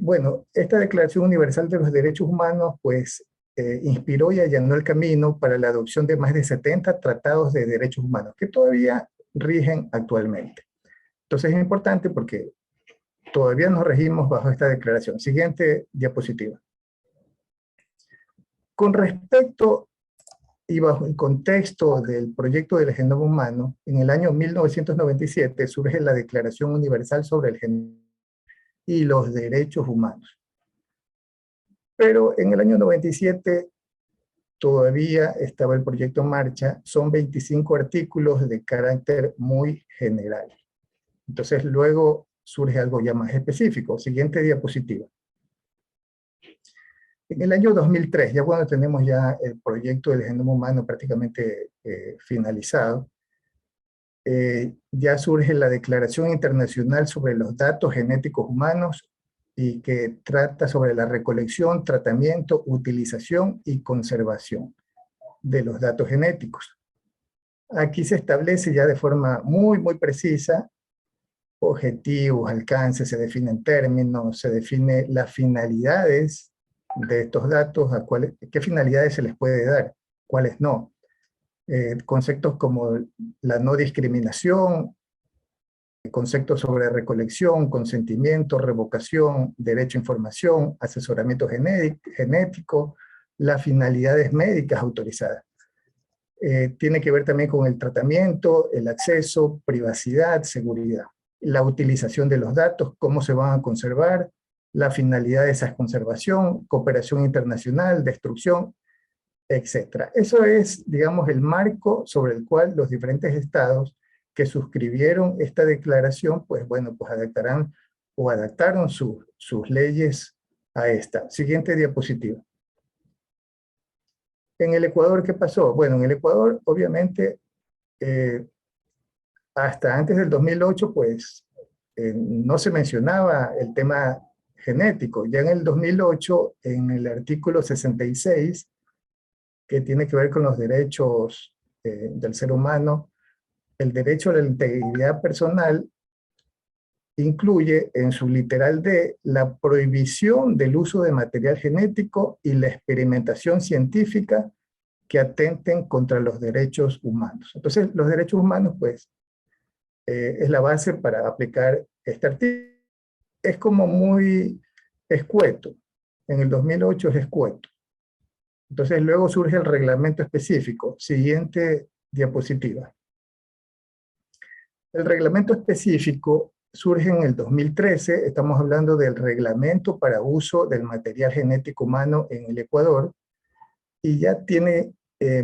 Bueno, esta Declaración Universal de los Derechos Humanos, pues, inspiró y allanó el camino para la adopción de más de 70 tratados de derechos humanos, que todavía rigen actualmente. Entonces es importante porque todavía nos regimos bajo esta declaración. Siguiente diapositiva. Con respecto y bajo el contexto del proyecto del genoma humano, en el año 1997 surge la Declaración Universal sobre el Genoma y los Derechos Humanos. Pero en el año 97 todavía estaba el proyecto en marcha, son 25 artículos de carácter muy general. Entonces luego surge algo ya más específico. Siguiente diapositiva. En el año 2003, ya cuando tenemos ya el proyecto del genoma humano prácticamente finalizado, ya surge la Declaración Internacional sobre los Datos Genéticos Humanos y que trata sobre la recolección, tratamiento, utilización y conservación de los datos genéticos. Aquí se establece ya de forma muy precisa objetivos, alcances, se definen términos, se define las finalidades de estos datos, qué finalidades se les puede dar, cuáles no. Conceptos como la no discriminación, conceptos sobre recolección, consentimiento, revocación, derecho a información, asesoramiento genético, las finalidades médicas autorizadas. Tiene que ver también con el tratamiento, el acceso, privacidad, seguridad, la utilización de los datos, cómo se van a conservar, la finalidad de esa conservación, cooperación internacional, destrucción, etc. Eso es, digamos, el marco sobre el cual los diferentes estados que suscribieron esta declaración, pues bueno, pues adaptaron sus leyes a esta. Siguiente diapositiva. En el Ecuador, ¿qué pasó? Bueno, en el Ecuador, obviamente, hasta antes del 2008, pues, no se mencionaba el tema genético. Ya en el 2008, en el artículo 66, que tiene que ver con los derechos del ser humano, el derecho a la integridad personal incluye en su literal D la prohibición del uso de material genético y la experimentación científica que atenten contra los derechos humanos. Entonces, los derechos humanos, pues, es la base para aplicar este artículo. Es como muy escueto. En el 2008 es escueto. Entonces, luego surge el reglamento específico. Siguiente diapositiva. El reglamento específico surge en el 2013. Estamos hablando del reglamento para uso del material genético humano en el Ecuador, y ya tiene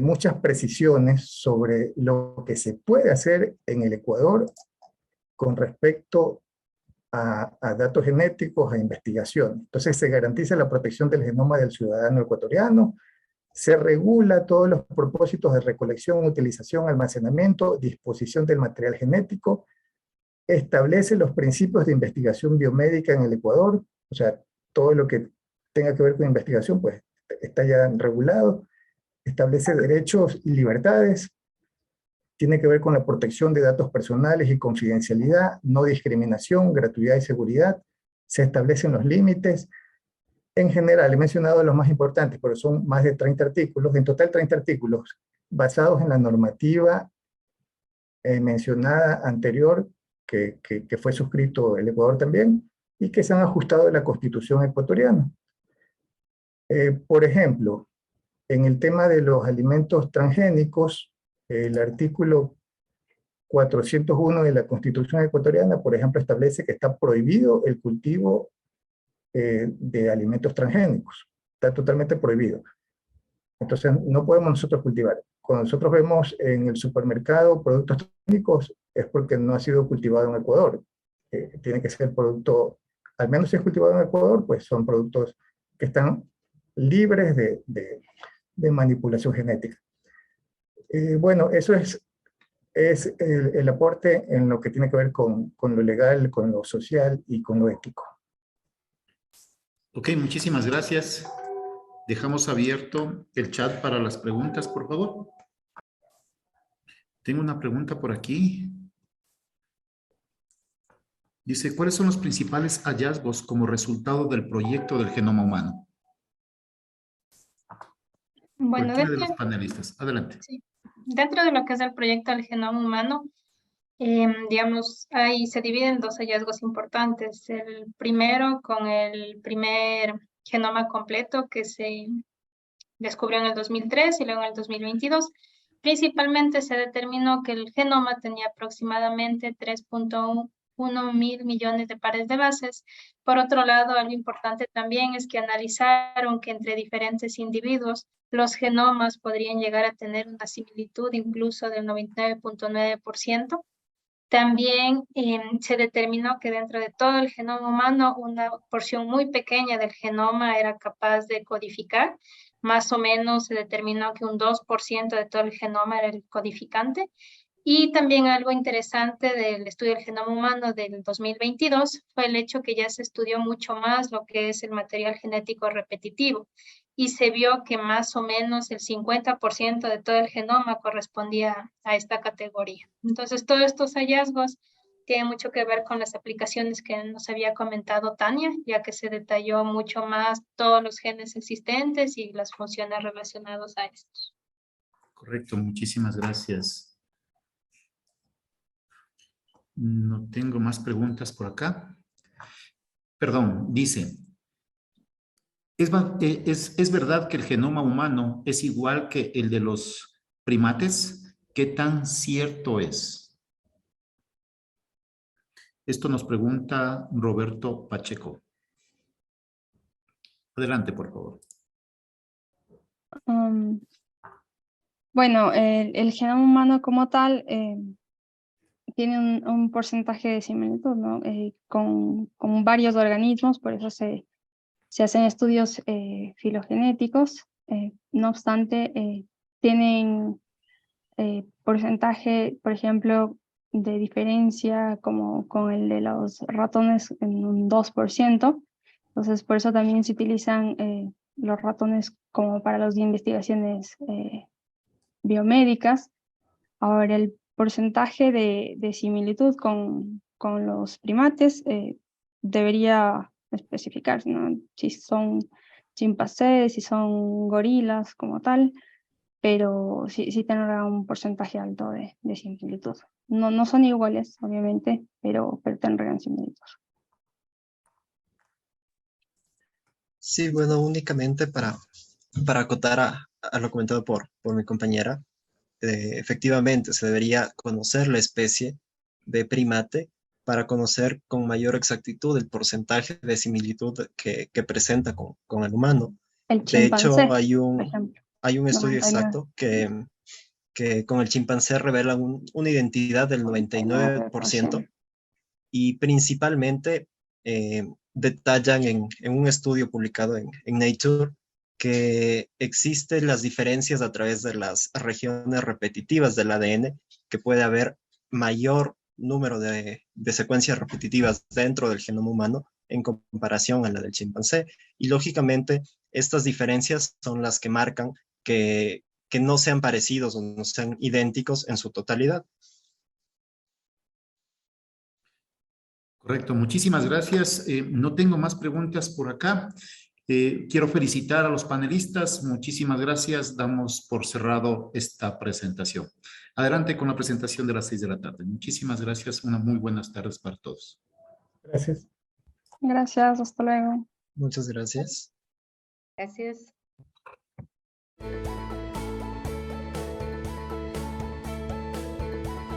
muchas precisiones sobre lo que se puede hacer en el Ecuador con respecto a datos genéticos, a investigación. Entonces se garantiza la protección del genoma del ciudadano ecuatoriano, se regula todos los propósitos de recolección, utilización, almacenamiento, disposición del material genético, establece los principios de investigación biomédica en el Ecuador, o sea, todo lo que tenga que ver con investigación, pues está ya regulado, establece derechos y libertades, tiene que ver con la protección de datos personales y confidencialidad, no discriminación, gratuidad y seguridad, se establecen los límites. En general, he mencionado los más importantes, pero son más de 30 artículos, en total 30 artículos, basados en la normativa mencionada anterior, que fue suscrito el Ecuador también, y que se han ajustado a la Constitución ecuatoriana. Por ejemplo, en el tema de los alimentos transgénicos, el artículo 401 de la Constitución ecuatoriana, por ejemplo, establece que está prohibido el cultivo de alimentos transgénicos. Está totalmente prohibido. Entonces, no podemos nosotros cultivar. Cuando nosotros vemos en el supermercado productos transgénicos, es porque no ha sido cultivado en Ecuador. Tiene que ser producto, al menos si es cultivado en Ecuador, pues son productos que están libres de manipulación genética. Bueno, eso es el aporte en lo que tiene que ver con lo legal, con lo social y con lo ético. Ok, muchísimas gracias. Dejamos abierto el chat para las preguntas, por favor. Tengo una pregunta por aquí. Dice, ¿cuáles son los principales hallazgos como resultado del proyecto del genoma humano? Bueno, Cualquiera de los panelistas. Adelante. sí, dentro de lo que es el proyecto del genoma humano, digamos, ahí se dividen dos hallazgos importantes. El primero con el primer genoma completo que se descubrió en el 2003 y luego en el 2022. Principalmente se determinó que el genoma tenía aproximadamente 3.1 mil millones de pares de bases. Por otro lado, algo importante también es que analizaron que entre diferentes individuos los genomas podrían llegar a tener una similitud incluso del 99.9%. También se determinó que dentro de todo el genoma humano, una porción muy pequeña del genoma era capaz de codificar. Más o menos se determinó que un 2% de todo el genoma era el codificante. Y también algo interesante del estudio del genoma humano del 2022 fue el hecho que ya se estudió mucho más lo que es el material genético repetitivo. Y se vio que más o menos el 50% de todo el genoma correspondía a esta categoría. Entonces, todos estos hallazgos tienen mucho que ver con las aplicaciones que nos había comentado Tania, ya que se detalló mucho más todos los genes existentes y las funciones relacionadas a estos. Correcto, muchísimas gracias. No tengo más preguntas por acá. Perdón, dice, ¿es verdad que el genoma humano es igual que el de los primates? ¿Qué tan cierto es? Esto nos pregunta Roberto Pacheco. Adelante, por favor. Bueno, el genoma humano como tal tiene un porcentaje de similitud, ¿no? Con varios organismos, por eso se hacen estudios filogenéticos. No obstante, tienen porcentaje, por ejemplo, de diferencia como con el de los ratones en un 2%. Entonces, por eso también se utilizan los ratones como para las investigaciones biomédicas. Ahora, el porcentaje de similitud con los primates debería especificarse, ¿no? Si son chimpancés, si son gorilas como tal, pero sí tendrá un porcentaje alto de similitud. No son iguales, obviamente, pero tendrán similitud. Sí, bueno, únicamente para acotar a lo comentado por mi compañera, efectivamente se debería conocer la especie de primate para conocer con mayor exactitud el porcentaje de similitud que presenta con el humano. El De hecho, chimpancé, por ejemplo, hay un estudio 99. exacto que con el chimpancé revela una identidad del 99% y principalmente detallan en un estudio publicado en Nature que existen las diferencias a través de las regiones repetitivas del ADN, que puede haber mayor número de secuencias repetitivas dentro del genoma humano en comparación a la del chimpancé. Y lógicamente, estas diferencias son las que marcan que no sean parecidos o no sean idénticos en su totalidad. Correcto, muchísimas gracias. No tengo más preguntas por acá. Quiero felicitar a los panelistas. Muchísimas gracias. Damos por cerrado esta presentación. Adelante con la presentación de las 6 de la tarde. Muchísimas gracias. Unas muy buenas tardes para todos. Gracias. Gracias, hasta luego. Muchas gracias. Gracias.